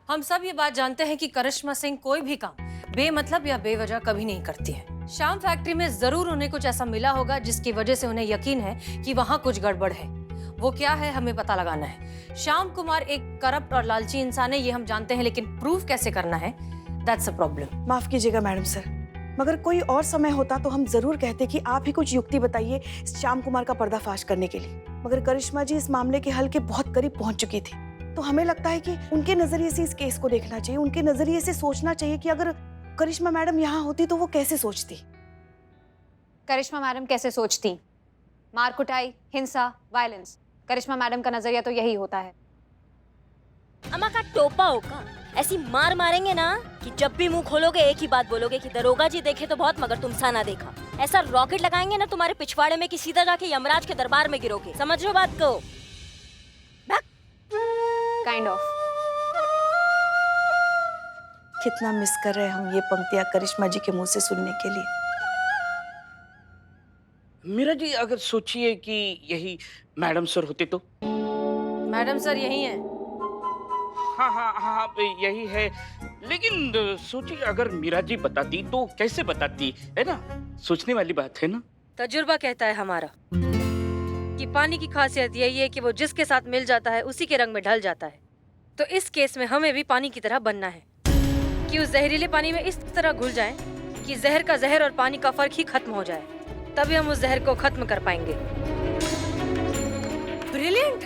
हम सब ये बात जानते हैं कि करिश्मा सिंह कोई भी काम बेमतलब या बेवजह कभी नहीं करती है। शाम फैक्ट्री में जरूर उन्हें कुछ ऐसा मिला होगा जिसकी वजह से उन्हें यकीन है कि वहाँ कुछ गड़बड़ है। वो क्या है हमें पता लगाना है। श्याम कुमार एक करप्ट और लालची इंसान है, ये हम जानते हैं, लेकिन प्रूफ कैसे करना है, दैट्स अ प्रॉब्लम। माफ कीजिएगा मैडम सर, मगर कोई और समय होता तो हम जरूर कहते कि आप ही कुछ युक्ति बताइए श्याम कुमार का पर्दाफाश करने के लिए। मगर करिश्मा जी इस मामले के हल के बहुत करीब पहुंच चुकी थी, तो हमें लगता है कि उनके नजरिए से इस केस को देखना चाहिए, उनके नजरिए से सोचना चाहिए कि अगर करिश्मा मैडम यहाँ होती तो वो कैसे सोचती। करिश्मा मैडम कैसे सोचती? मार कुटाई, हिंसा, वायलेंस। करिश्मा मैडम का नजरिया तो यही होता है। अम्मा का टोपा होगा, ऐसी मार मारेंगे ना कि जब भी मुंह खोलोगे एक ही बात बोलोगे कि दरोगा जी देखे तो बहुत मगर तुम सा ना देखा। ऐसा रॉकेट लगाएंगे ना तुम्हारे पिछवाड़े में कि सीधा जाके यमराज के दरबार में गिरोगे। समझ लो बात को? Kind of. कितना मिस कर रहे हैं हम ये पंक्तियां करिश्मा जी के मुंह से सुनने के लिए। मीरा जी अगर सोचिए कि यही मैडम सर होते तो। मैडम सर यही है। हाँ हाँ हाँ यही है, लेकिन सोचिए अगर मीरा जी बताती तो कैसे बताती, है ना? सोचने वाली बात है ना। तजुर्बा कहता है हमारा कि पानी की खासियत यही है कि वो जिसके साथ मिल जाता है उसी के रंग में ढल जाता है। तो इस केस में हमें भी पानी की तरह बनना है कि उस जहरीले पानी में इस तरह घुल जाएं कि जहर का जहर और पानी का फर्क ही खत्म हो जाए, तभी हम उस जहर को खत्म कर पाएंगे। ब्रिलियंट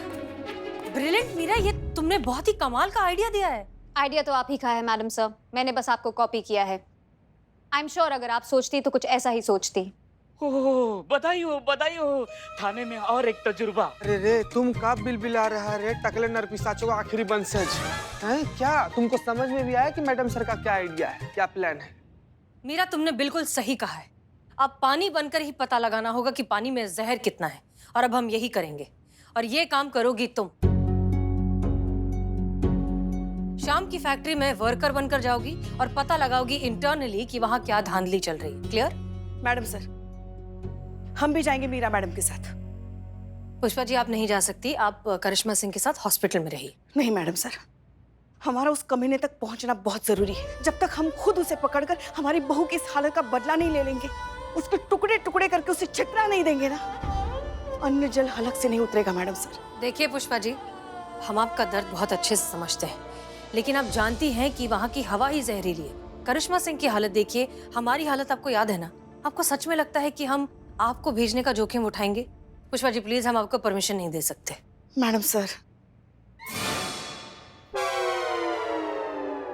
ब्रिलियंट मीरा, ये तुमने बहुत ही कमाल का आइडिया दिया है। आइडिया तो आप ही का है मैडम सर, मैंने बस आपको कॉपी किया है। आई एम श्योर अगर आप सोचती तो कुछ ऐसा ही सोचती। ओह बधाई हो, थाने में और एक तजुर्बा। अरे रे तुम कब बिलबिला रहा रे टकले नरपिशाचों का आखिरी बंसज हैं? क्या तुमको समझ में भी आया कि मैडम सर का क्या आइडिया है, क्या प्लान है? मीरा तुमने बिल्कुल सही कहा है। अब पानी बनकर ही पता लगाना होगा कि पानी में जहर कितना है, और अब हम यही करेंगे। और ये काम करोगी तुम। शाम की फैक्ट्री में वर्कर बनकर जाओगी और पता लगाओगी इंटरनली कि वहां क्या धांधली चल रही है। क्लियर? मैडम सर, हम भी जाएंगे मीरा मैडम के साथ। पुष्पा जी आप नहीं जा सकती, आप करिश्मा सिंह के साथ हॉस्पिटल में रहिए। नहीं मैडम सर, हमारा उस कमीने तक पहुंचना बहुत जरूरी है। जब तक हम खुद उसे पकड़कर हमारी बहू की इस हालत का बदला नहीं ले लेंगे, उसके टुकड़े टुकड़े करके उसे छिटरा नहीं देंगे ना, अन्न जल हलक से नहीं उतरेगा मैडम सर। देखिए पुष्पा जी, हम आपका दर्द बहुत अच्छे से समझते हैं, लेकिन आप जानती हैं कि वहाँ की हवा ही जहरीली है। करिश्मा सिंह की हालत देखिए, हमारी हालत आपको याद है ना? आपको सच में लगता है कि हम आपको भेजने का जोखिम उठाएंगे? पुष्पा जी प्लीज, हम आपको परमिशन नहीं दे सकते। Madam sir.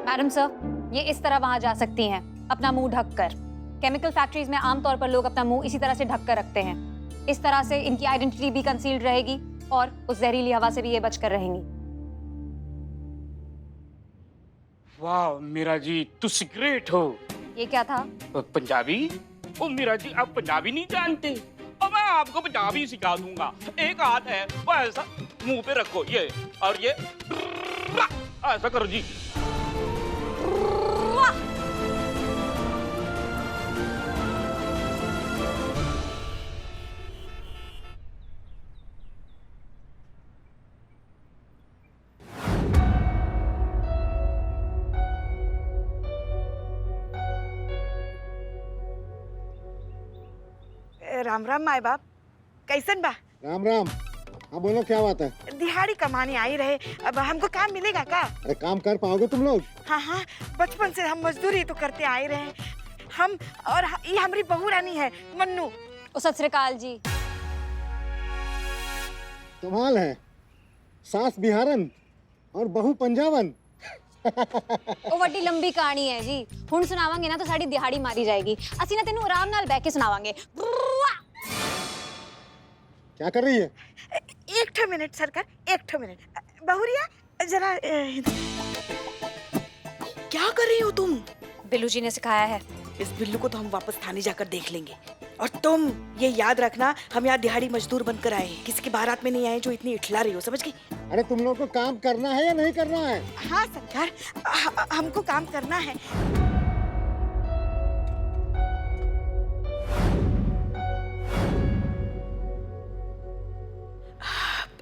मैडम सर, ये इस तरह वहां जा सकती हैं अपना मुंह ढक कर। केमिकल फैक्ट्रीज में आमतौर पर लोग अपना मुंह इसी तरह से ढक कर रखते हैं। इस तरह से इनकी आइडेंटिटी भी कंसील्ड रहेगी और उस जहरीली हवा से भी ये बचकर रहेंगी। वाह मीरा जी, तुम ग्रेट हो। ये क्या था? पंजाबी? ओ मीरा जी, आप पंजाबी नहीं जानते? और मैं आपको पंजाबी सिखा दूंगा। एक हाथ है वो ऐसा मुंह पे रखो, ये, और ये ऐसा करो जी। राम राम माए बाप, कैसन बा? राम राम। हाँ बोलो, क्या बात है? दिहाड़ी कमाने आई रहे, अब हमको काम मिलेगा का? अरे काम कर पाओगे तुम लोग? हाँ हाँ, बचपन से हम मजदूरी तो करते आए रहे हैं हम। और ये हमारी बहू रानी है मन्नू। सत श्री अकाल जी। कमाल है, सास बिहारन और बहू पंजाबन। ਉਹ ਵੱਡੀ ਲੰਬੀ ਕਹਾਣੀ ਹੈ ਜੀ। ਹੁਣ ਸੁਣਾਵਾਂਗੇ ਨਾ ਤਾਂ ਸਾਡੀ ਦਿਹਾੜੀ ਮਾਰੀ ਜਾਏਗੀ। ਅਸੀਂ ਨਾ ਤੈਨੂੰ ਆਰਾਮ ਨਾਲ ਬਹਿ ਕੇ ਸੁਣਾਵਾਂਗੇ। क्या कर रही है? एक ठो मिनट सरकार, एक ठो मिनट। बहुरिया जरा क्या कर रही हो तुम? बिल्लू जी ने सिखाया है। इस बिल्लू को तो हम वापस थाने जाकर देख लेंगे। और तुम ये याद रखना, हम यहाँ दिहाड़ी मजदूर बनकर आए हैं, किसी की बारात में नहीं आए जो इतनी इठला रही हो, समझ गई? अरे तुम लोग को काम करना है या नहीं करना है? हाँ सरकार, हमको काम करना है।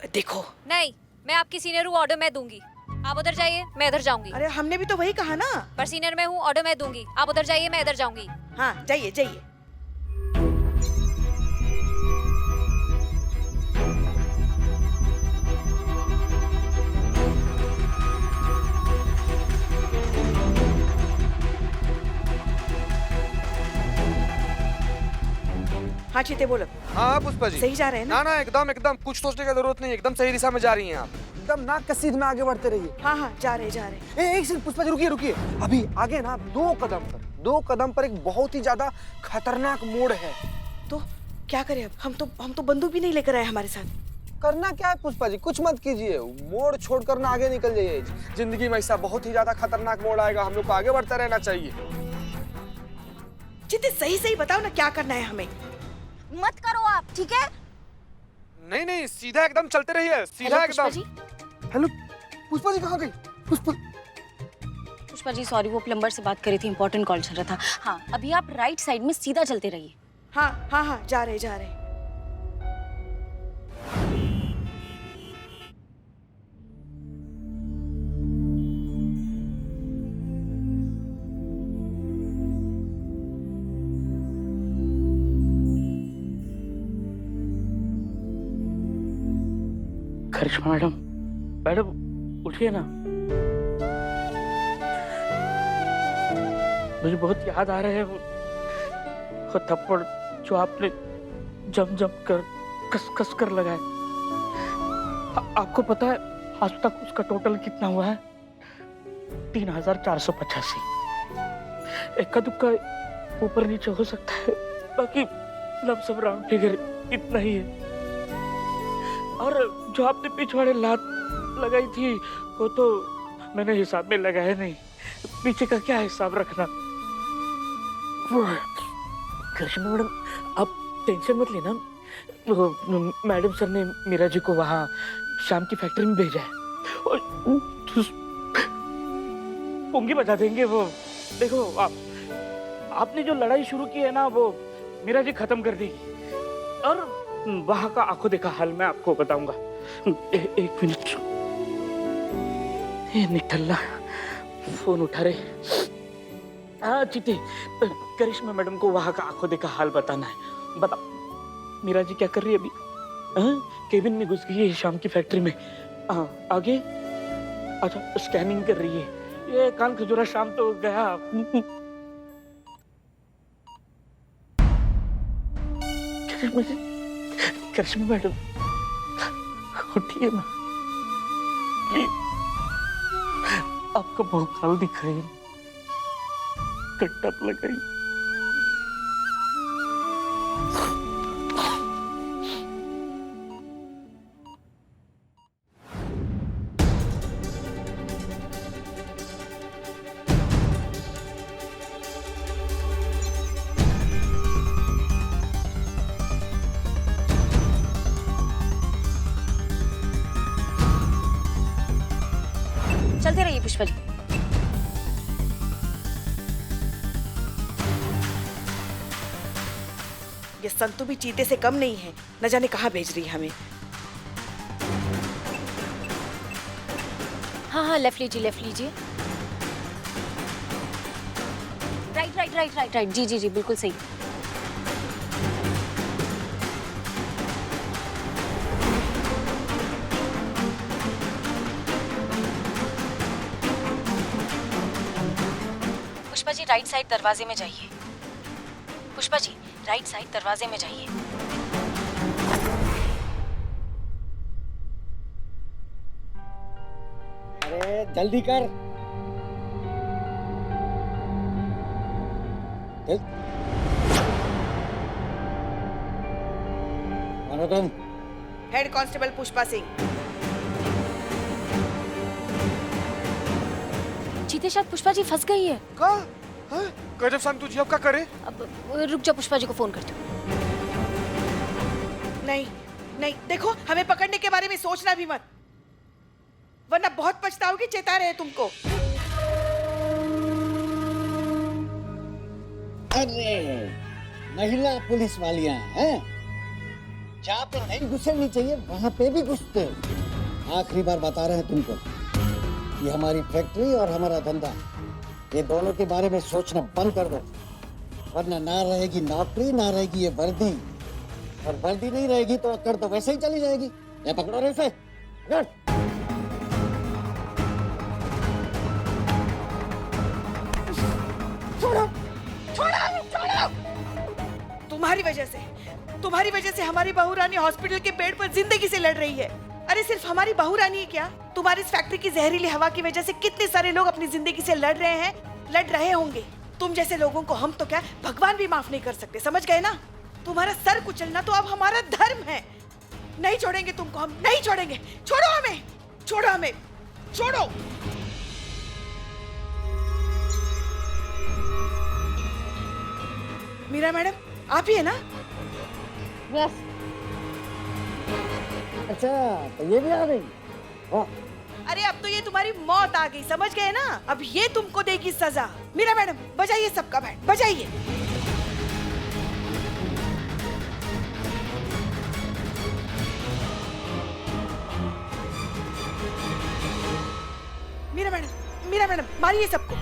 देखो, नहीं, मैं आपकी सीनियर हूँ, ऑर्डर मैं दूंगी। आप उधर जाइए, मैं इधर जाऊंगी। अरे हमने भी तो वही कहा ना। पर सीनियर मैं हूँ, ऑर्डर मैं दूंगी। आप उधर जाइए, मैं इधर जाऊंगी। हाँ जाइए जाइए। हाँ चीते बोलो। हाँ पुष्पा जी। सही जा रहे हैं ना? ना एकदम एकदम कुछ सोचने की जरूरत नहीं, एकदम सही दिशा में जा रही हैं आप। एकदम नाक के सीध में आगे बढ़ते रहिए। हाँ हाँ जा रहे। एक सेकंड पुष्पा जी, रुकिए रुकिए। अभी आगे ना 2 कदम पर एक बहुत ही ज्यादा खतरनाक मोड़ है। तो क्या करें अब? हम तो बंदूक भी नहीं लेकर आए हमारे साथ। करना क्या है पुष्पा जी, कुछ मत कीजिए, मोड़ छोड़कर ना आगे निकल जाइए। जिंदगी में ऐसा बहुत ही ज्यादा खतरनाक मोड़ आएगा, हम लोग को आगे बढ़ते रहना चाहिए। चीते सही सही बताओ ना क्या करना है हमें। मत करो आप, ठीक है? नहीं नहीं, सीधा एकदम चलते रहिए, सीधा एकदम। हेलो पुष्पा जी, कहाँ गई पुष्पा? पुष्पा जी सॉरी, वो प्लम्बर से बात करी थी, इंपॉर्टेंट कॉल चल रहा था। हाँ अभी आप राइट साइड में सीधा चलते रहिए। हाँ हाँ हाँ जा रहे। करिश्मा मैडम, मैडम उठिए ना, मुझे बहुत याद आ रहे हैं वो थप्पड़ जो आपने जम कर कस कर लगाए। आपको पता है आज तक उसका टोटल कितना हुआ है? 3485। इक्का दुक्का ऊपर नीचे हो सकता है, बाकी लमसम राउंड फिगर इतना ही है। और जो आपने पिछवाड़े लात लगाई थी वो तो मैंने हिसाब में लगाया नहीं, पीछे का क्या हिसाब रखना। करिश्मा मैडम आप टेंशन मत लेना, मैडम सर ने मीरा जी को वहाँ शाम की फैक्ट्री में भेजा है और पुंगी बजा देंगे वो। देखो आपने जो लड़ाई शुरू की है ना वो मीरा जी खत्म कर देगी, और वहाँ का आंखों देखा हाल मैं आपको बताऊंगा। एक मिनट, ये निठल्ला फोन उठा रहे। हाँ चीते, करिश्मा मैडम को वहाँ का आंखों देखा हाल बताना है। बता मीरा जी क्या कर रही है अभी? केबिन में घुस गई है शाम की फैक्ट्री में। आगे अच्छा स्कैनिंग कर रही है। ये कान खजूरा शाम तो गया। करिश्मा मैडम उठिए ना, आपका बहुत हाल दिख रही है, कट्टप लगाई। चलते रहिए पुष्पा जी। ये संतु भी चीते से कम नहीं है, न जाने कहाँ भेज रही है हमें। हाँ लेफ्ट लीजिए। राइट जी बिल्कुल सही। पुष्पा जी राइट साइड दरवाजे में जाइए। पुष्पा जी राइट साइड दरवाजे में जाइए। अरे जल्दी कर। मानो तुम। Head constable Pushpa Singh. चीते शायद पुष्पा जी फंस गई है। गजब संतु जी, अब क्या करे? अब रुक जा, पुष्पा जी को फोन करती हूँ। नहीं देखो, हमें पकड़ने के बारे में सोचना भी मत, वरना बहुत पछताओगी। चेता रहे तुमको। अरे महिला पुलिस वालियां हैं, जहाँ पे नहीं घुसनी चाहिए वहाँ पे भी घुसते हो। आखिरी बार बता रहे हैं तुमको, कि हमारी फैक्ट्री और हमारा धंधा, ये दोनों के बारे में सोचना बंद कर दो, वरना ना रहेगी नौकरी, ना रहेगी ये वर्दी, और वर्दी नहीं रहेगी तो अक्कड़ तो वैसे ही चली जाएगी। ये पकड़ो रे इसे, पकड़। तुम्हारी वजह से हमारी बहू रानी हॉस्पिटल के बेड पर जिंदगी से लड़ रही है। अरे सिर्फ हमारी बहू रानी है क्या, तुम्हारी इस फैक्ट्री की जहरीली हवा की वजह से कितने सारे लोग अपनी जिंदगी से लड़ रहे होंगे। तुम जैसे लोगों को हम तो क्या भगवान भी माफ नहीं कर सकते, समझ गए ना? तुम्हारा सर कुचलना तो अब हमारा धर्म है। नहीं छोड़ेंगे तुमको, हम नहीं छोड़ेंगे। छोड़ो हमें, छोड़ो हमें, छोड़ो। मीरा मैडम, आप ही है ना? यस। अच्छा, तो ये भी आ गई। वाह, अरे अब तो ये तुम्हारी मौत आ गई, समझ गए ना? अब ये तुमको देगी सजा। मीरा मैडम, बजाइए सबका बैंड, बजाइए। मीरा मैडम मारिए सबको।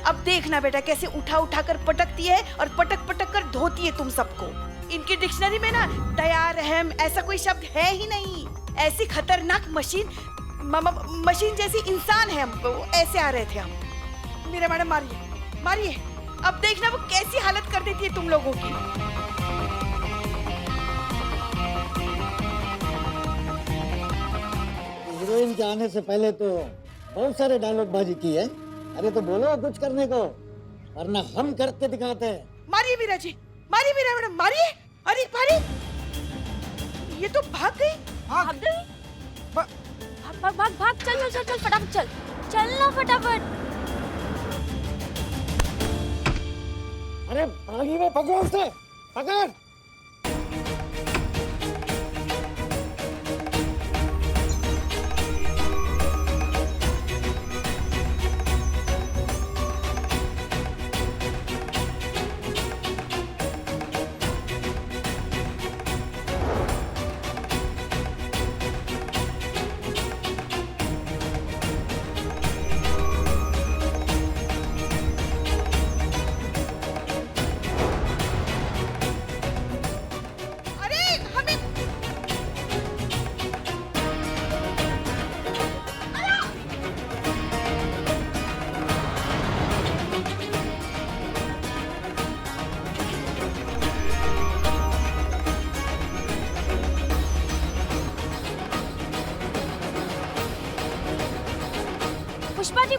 अब देखना बेटा कैसे उठा उठा कर पटकती है और पटक पटक कर धोती है तुम सबको। इनकी डिक्शनरी में ना दया, रहम ऐसा कोई शब्द है ही नहीं। ऐसी खतरनाक मशीन जैसी इंसान है हम, ऐसे आ रहे थे हम। मीरा मैडम मारिए, मारिए। अब देखना वो कैसी हालत कर देती है तुम लोगों की। हीरोइन के आने से पहले तो बहुत सारे डायलॉग बाजी की है। अरे तो बोलो कुछ करने को, वरना हम करके दिखाते हैं। मारिए मीरा जी, मारिए मीरा मैडम, मारिए। अरे मारिए, ये तो भाग गई। भाग गई? भाग भाग भाग, चल चल चल फटाफट, चल चलना फटाफट। अरे भागी में पकड़ो उसे, पकड़।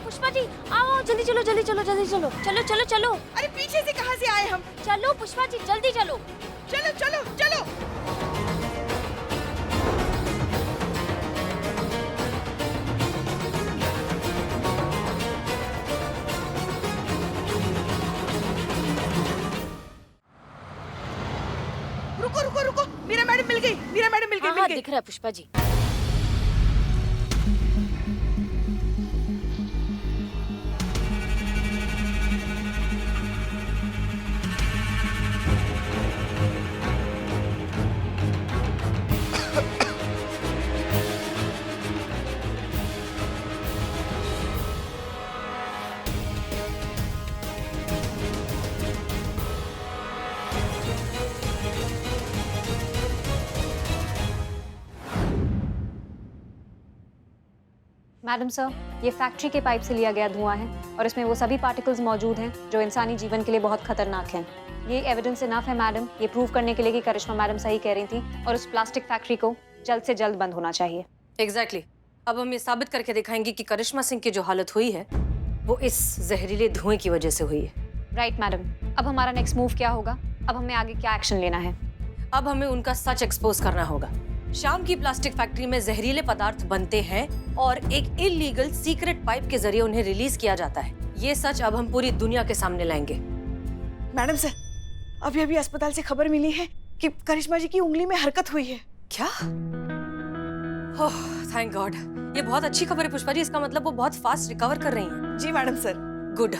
पुष्पा जी आओ, जल्दी चलो जल्दी चलो जल्दी चलो, चलो चलो चलो। अरे पीछे से कहाँ से आए हम? चलो पुष्पा जी जल्दी चलो। चलो चलो चलो। रुको रुको रुको, मीरा मैडम मिल गई, मीरा मैडम मिल गई, हाँ मिल हाँ गई। दिख रहा है पुष्पा जी। मैडम सर, ये फैक्ट्री के पाइप से लिया गया धुआं है और इसमें वो सभी पार्टिकल्स मौजूद हैं जो इंसानी जीवन के लिए बहुत खतरनाक हैं। ये एविडेंस इनफ है मैडम, ये प्रूव करने के लिए कि करिश्मा मैडम सही कह रही थी और उस प्लास्टिक फैक्ट्री को जल्द से जल्द बंद होना चाहिए। एग्जैक्टली। अब हम ये साबित करके दिखाएंगे कि करिश्मा सिंह की जो हालत हुई है वो इस जहरीले धुएं की वजह से हुई है। राइट मैडम, अब हमारा नेक्स्ट मूव क्या होगा? अब हमें आगे क्या एक्शन लेना है? अब हमें उनका सच एक्सपोज करना होगा। शाम की प्लास्टिक फैक्ट्री में जहरीले पदार्थ बनते हैं और एक इलीगल सीक्रेट पाइप के जरिए उन्हें रिलीज किया जाता है। ये सच अब हम पूरी दुनिया के सामने लाएंगे। मैडम सर, अभी अभी अस्पताल से खबर मिली है कि करिश्मा जी की उंगली में हरकत हुई है। क्या? ओह थैंक गॉड, ये बहुत अच्छी खबर है पुष्पा जी। इसका मतलब वो बहुत फास्ट रिकवर कर रही हैं। जी मैडम सर। गुड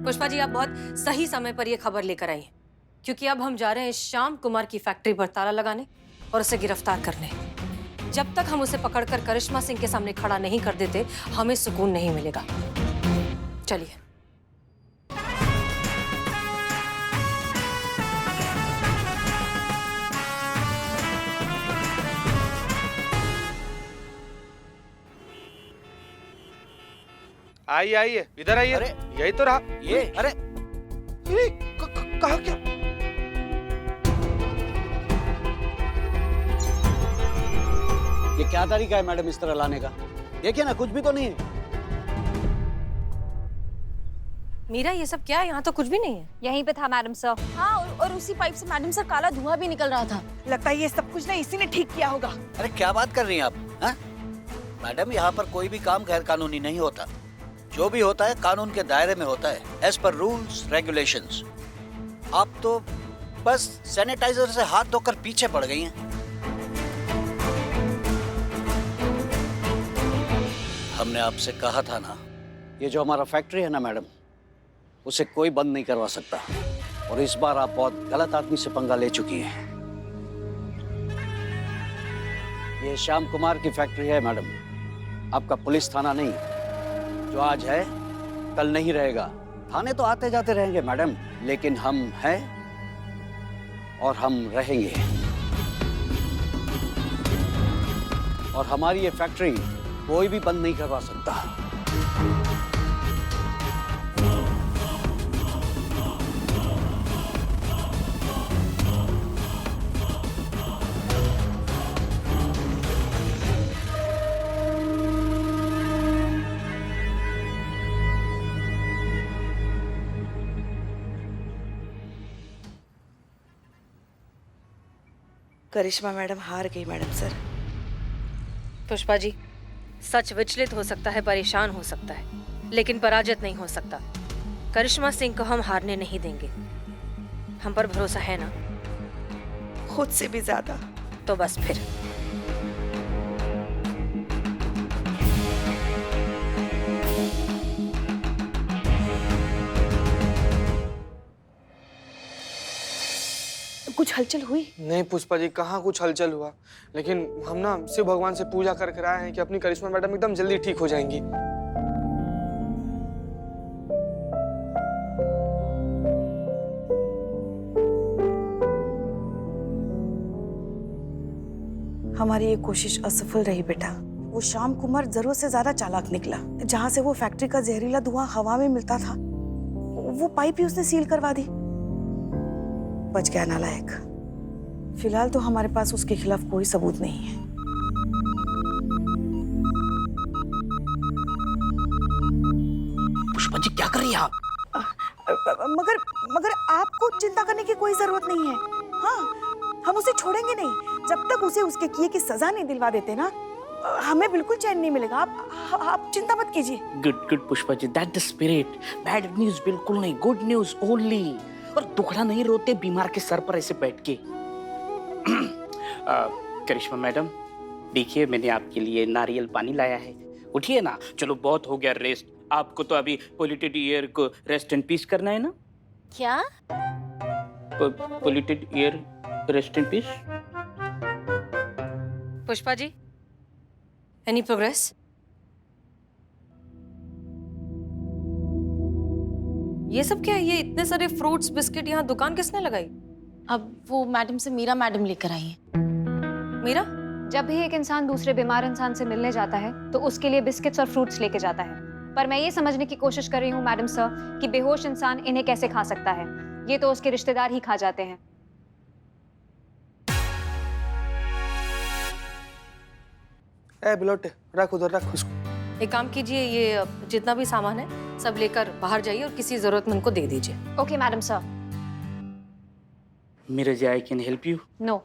पुष्पा जी, आप बहुत सही समय पर ये खबर लेकर आई हैं, क्योंकि अब हम जा रहे हैं श्याम कुमार की फैक्ट्री पर ताला लगाने और उसे गिरफ्तार करने। जब तक हम उसे पकड़कर करिश्मा सिंह के सामने खड़ा नहीं कर देते, हमें सुकून नहीं मिलेगा। चलिए। आइए आइए, इधर आइए। अरे, यही तो रहा। ये अरे ये कहा क्या? ये क्या तरीका है मैडम इस तरह लाने का? देखिए ना, कुछ भी तो नहीं है। मीरा, ये सब क्या है? यहाँ तो कुछ भी नहीं है। यहीं पे था मैडम सर। हाँ, और उसी पाइप से मैडम सर काला धुआं भी निकल रहा था। लगता है ये सब कुछ ना इसी ने ठीक किया होगा। अरे क्या बात कर रही हैं आप? हाँ? मैडम, यहाँ पर कोई भी काम गैर कानूनी नहीं होता। जो भी होता है कानून के दायरे में होता है, एज पर रूल्स रेगुलेशंस। आप तो बस सैनिटाइजर से हाथ धोकर पीछे पड़ गई हैं। हमने आपसे कहा था ना, ये जो हमारा फैक्ट्री है ना मैडम, उसे कोई बंद नहीं करवा सकता। और इस बार आप बहुत गलत आदमी से पंगा ले चुकी हैं। ये श्याम कुमार की फैक्ट्री है मैडम, आपका पुलिस थाना नहीं। जो आज है कल नहीं रहेगा। थाने तो आते जाते रहेंगे मैडम, लेकिन हम हैं और हम रहेंगे। और हमारी ये फैक्ट्री कोई भी बंद नहीं करवा सकता। करिश्मा मैडम हार गई मैडम सर। पुष्पा जी, सच विचलित हो सकता है, परेशान हो सकता है, लेकिन पराजित नहीं हो सकता। करिश्मा सिंह को हम हारने नहीं देंगे। हम पर भरोसा है ना? खुद से भी ज्यादा। तो बस फिर। कुछ हलचल हुई? नहीं पुष्पा जी, कहाँ कुछ हलचल हुआ। लेकिन हम ना शिव भगवान से पूजा करके आए हैं कि अपनी करिश्मा मैडम एकदम जल्दी ठीक हो जाएंगी। हमारी ये कोशिश असफल रही बेटा। वो श्याम कुमार जरूरत से ज्यादा चालाक निकला। जहाँ से वो फैक्ट्री का जहरीला धुआं हवा में मिलता था, वो पाइप ही उसने सील करवा दी। बच गया नालायक। फिलहाल तो हमारे पास उसके खिलाफ कोई सबूत नहीं है। पुष्पा जी क्या कर रही हैं आप? मगर मगर आपको चिंता करने की कोई जरूरत नहीं है। हाँ, हम उसे छोड़ेंगे नहीं जब तक उसे उसके किए की सजा नहीं दिलवा देते ना, हमें बिल्कुल चैन नहीं मिलेगा। आप चिंता मत कीजिए। Good good Pushpa ji, that the spirit. Bad news बिल्कुल नहीं, गुड न्यूज ओनली। और दुखड़ा नहीं रोते बीमार के सर पर ऐसे बैठ के। करिश्मा मैडम, देखिए मैंने आपके लिए नारियल पानी लाया है। उठिए ना, चलो बहुत हो गया रेस्ट। आपको तो अभी पोल्यूटेड एयर को रेस्ट एंड पीस करना है ना? क्या? Polluted air rest and peace. Pushpa ji, any progress? ये सब क्या है? ये इतने सारे फ्रूट्स बिस्किट यहाँ दुकान किसने लगाई? अब वो मैडम से मीरा मैडम लेकर आई है। मीरा? जब भी एक इंसान दूसरे बीमार इंसान से मिलने जाता है तो उसके लिए बिस्किट्स और फ्रूट्स लेके जाता है। पर मैं ये समझने की कोशिश कर रही हूँ मैडम सर कि बेहोश इंसान इन्हें कैसे खा सकता है। ये तो उसके रिश्तेदार ही खा जाते हैं। ए बिलोटे, रख उधर, रख उसको। एक काम कीजिए, ये जितना भी सामान है सब लेकर बाहर जाइए और किसी जरूरतमंद को दे दीजिए। Okay madam sir. Meera ji, I can help you? No.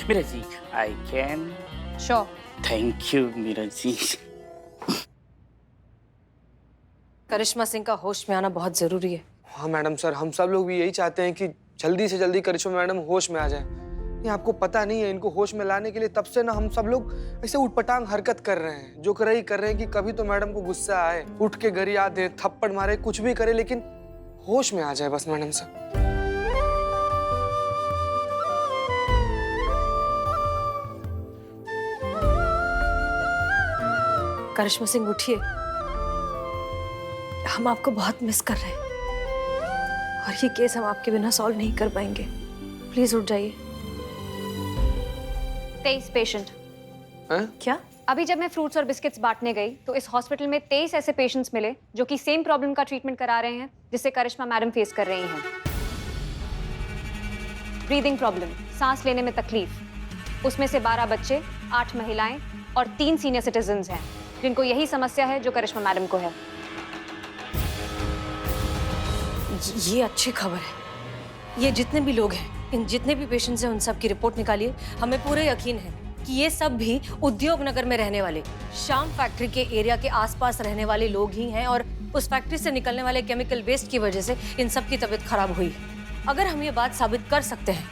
Meera ji, I can. Sure. Thank you Meera ji. Karishma Singh का होश में आना बहुत जरूरी है। हाँ मैडम सर, हम सब लोग भी यही चाहते हैं कि जल्दी से जल्दी करिश्मा मैडम होश में आ जाए। ये आपको पता नहीं है, इनको होश में लाने के लिए तब से ना हम सब लोग ऐसे उटपटांग हरकत कर रहे हैं, जो कर रहे हैं कि कभी तो मैडम को गुस्सा आए, उठ के गरिया दे, थप्पड़ मारे, कुछ भी करे, लेकिन होश में आ जाए बस मैडम साहब। करिश्मा सिंह उठिए, हम आपको बहुत मिस कर रहे हैं और ये केस हम आपके बिना सॉल्व नहीं कर पाएंगे। प्लीज उठ जाइए। 23 पेशेंट। हैं? क्या? अभी जब मैं फ्रूट्स और बिस्किट्स बांटने गई तो इस हॉस्पिटल में 23 ऐसे पेशेंट्स मिले जो कि सेम प्रॉब्लम का ट्रीटमेंट करा रहे हैं जिससे करिश्मा मैडम फेस कर रही हैं। ब्रीदिंग प्रॉब्लम, सांस लेने में तकलीफ। उसमें से 12 बच्चे, 8 महिलाएं और 3 सीनियर सिटीजन्स हैं जिनको यही समस्या है जो करिश्मा मैडम को है। ये अच्छी खबर है। ये जितने भी लोग हैं, इन जितने भी पेशेंट्स हैं, उन सब की रिपोर्ट निकालिए। हमें पूरे यकीन है कि ये सब भी उद्योग नगर में रहने वाले, शाम फैक्ट्री के एरिया के आसपास रहने वाले लोग ही हैं और उस फैक्ट्री से निकलने वाले केमिकल वेस्ट की वजह से इन सब की तबीयत खराब हुई है। अगर हम ये बात साबित कर सकते हैं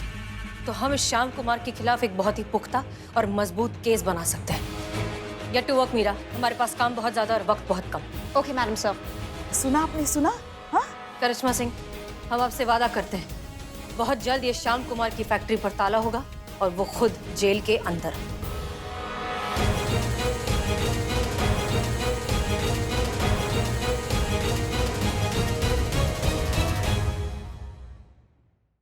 तो हम इस श्याम कुमार के खिलाफ एक बहुत ही पुख्ता और मजबूत केस बना सकते हैं। गेट टू वर्क मीरा, हमारे पास काम बहुत ज्यादा और वक्त बहुत कम। Okay madam sir. सुना आपने? सुना? हाँ, करिश्मा सिंह, हम आपसे वादा करते हैं बहुत जल्द ये श्याम कुमार की फैक्ट्री पर ताला होगा और वो खुद जेल के अंदर।